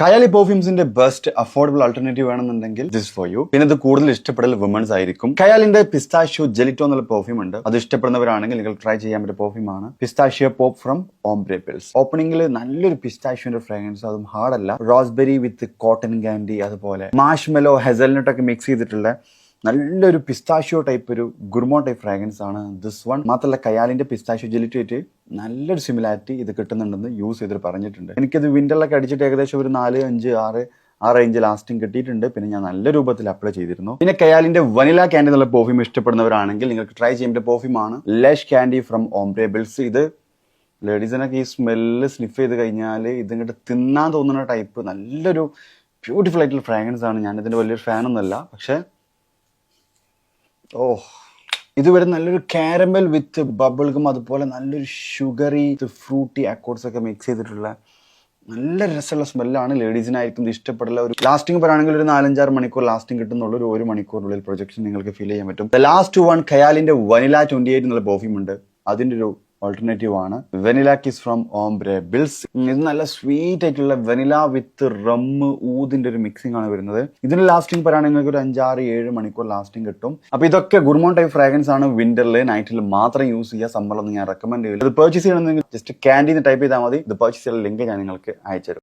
കയാലി പെർഫ്യൂംസിന്റെ best affordable alternative വേണമെന്നുണ്ടെങ്കിൽ this for you. പിന്നെ ഇത് കൂടുതൽ ഇഷ്ടപ്പെടൽ വുമൻസ് ആയിരിക്കും. കയാലിന്റെ പിസ്താഷ്യോ ജെലിറ്റോ എന്നുള്ള പെർഫ്യൂം ഉണ്ട്. അത് ഇഷ്ടപ്പെടുന്നവരാണെങ്കിൽ നിങ്ങൾ ട്രൈ ചെയ്യാൻ പറ്റിയ പെർഫ്യൂം ആണ് പിസ്താഷ്യോ പോപ്പ് ഫ്രം ഓംബ്രെ പിൽസ്. ഓപ്പണിംഗിൽ നല്ലൊരു പിസ്താഷ്യോന്റെ ഫ്രാഗ്രൻസ്, അതും ഹാർഡല്ല. റോസ്ബെറി വിത്ത് കോട്ടൺ കാൻഡി, അതുപോലെ മാഷ്മെലോ ഹെസൽനട്ട് ഒക്കെ മിക്സ് ചെയ്തിട്ടുള്ള നല്ലൊരു പിസ്താഷ്യോ ടൈപ്പ് ഒരു ഗുർമോ ടൈപ്പ് ഫ്രാഗ്രൻസ് ആണ് ദിസ് വൺ. മാത്രമല്ല കയാലിന്റെ പിസ്താഷ്യോ ജെലിറ്റോ നല്ലൊരു സിമിലാരിറ്റി ഇത് കിട്ടുന്നുണ്ടെന്ന് യൂസ് ചെയ്തിട്ട് പറഞ്ഞിട്ടുണ്ട്. എനിക്കത് വിന്ററിലൊക്കെ അടിച്ചിട്ട് ഏകദേശം ഒരു 4, 5, 6 ആ റേഞ്ച് ലാസ്റ്റിംഗ് കിട്ടിയിട്ടുണ്ട്. പിന്നെ ഞാൻ നല്ല രൂപത്തിൽ അപ്ലൈ ചെയ്തിരുന്നു. പിന്നെ കയാലിന്റെ വനില കാൻഡി എന്നുള്ള പെർഫ്യൂം ഇഷ്ടപ്പെടുന്നവരാണെങ്കിൽ നിങ്ങൾക്ക് ട്രൈ ചെയ്യേണ്ട പെർഫ്യൂം ആണ് ലഷ് കാൻഡി ഫ്രം ഓംബ്രെ പിൽസ്. ഇത് ലേഡീസിനൊക്കെ ഈ സ്മെല്ല് സ്നിഫ് ചെയ്ത് കഴിഞ്ഞാൽ ഇതിങ്ങോട്ട് തിന്നാൻ തോന്നുന്ന ടൈപ്പ് നല്ലൊരു ബ്യൂട്ടിഫുൾ ആയിട്ടുള്ള ഫ്രാഗ്രൻസ് ആണ്. ഞാൻ ഇതിന്റെ വലിയൊരു ഫാനൊന്നുമല്ല, പക്ഷെ ഇതുവരെ നല്ലൊരു കാരമൽ വിത്ത് ബബിൾഗം, അതുപോലെ നല്ലൊരു ഷുഗറി ഫ്രൂട്ടി അക്കോർഡ്സ് ഒക്കെ മിക്സ് ചെയ്തിട്ടുള്ള നല്ല രസമുള്ള സ്മെല്ലാണ്. ലേഡീസിനായിരിക്കും ഇത് ഇഷ്ടപ്പെടില്ല. ഒരു ലാസ്റ്റിംഗ് പറയുകയാണെങ്കിൽ ഒരു 4-5 മണിക്കൂർ ലാസ്റ്റിംഗ് കിട്ടുന്നുള്ള ഒരു 1 മണിക്കൂറിനുള്ളിൽ പ്രൊജക്ഷൻ നിങ്ങൾക്ക് ഫീൽ ചെയ്യാൻ പറ്റും. ലാസ്റ്റ് വൺ കയാലിന്റെ വനില 28 എന്നുള്ള പെർഫ്യൂം ഉണ്ട്. അതിന്റെ ഒരു ഓൾട്ടർനേറ്റീവ് ആണ് വെനില കിസ് ഫ്രം ഓംബ്രെ പിൽസ്. ഇത് നല്ല സ്വീറ്റ് ആയിട്ടുള്ള വെനില വിത്ത് റമ്മ് ഊതിന്റെ ഒരു മിക്സിംഗ് ആണ് വരുന്നത്. ഇതിന്റെ ലാസ്റ്റിംഗ് പറയുകയാണെങ്കിൽ നിങ്ങൾക്ക് ഒരു 5-6-7 മണിക്കൂർ ലാസ്റ്റിംഗ് കിട്ടും. അപ്പൊ ഇതൊക്കെ ഗുർമോൺ ടൈപ്പ് ഫ്രാഗ്രൻസ് ആണ്. വിന്ററിൽ നൈറ്റിൽ മാത്രം യൂസ് ചെയ്യുക, സമ്മറിലൊന്നും ഞാൻ റെക്കമെൻഡ് ചെയ്യില്ല. ഇത് പർച്ചേസ് ചെയ്യണമെങ്കിൽ ജസ്റ്റ് കാൻഡീന്ന് ടൈപ്പ് ചെയ്താൽ മതി. ഇത് പർച്ചേസ് ചെയ്യുന്ന ലിങ്ക് ഞാൻ നിങ്ങൾക്ക് അയച്ചുതരും.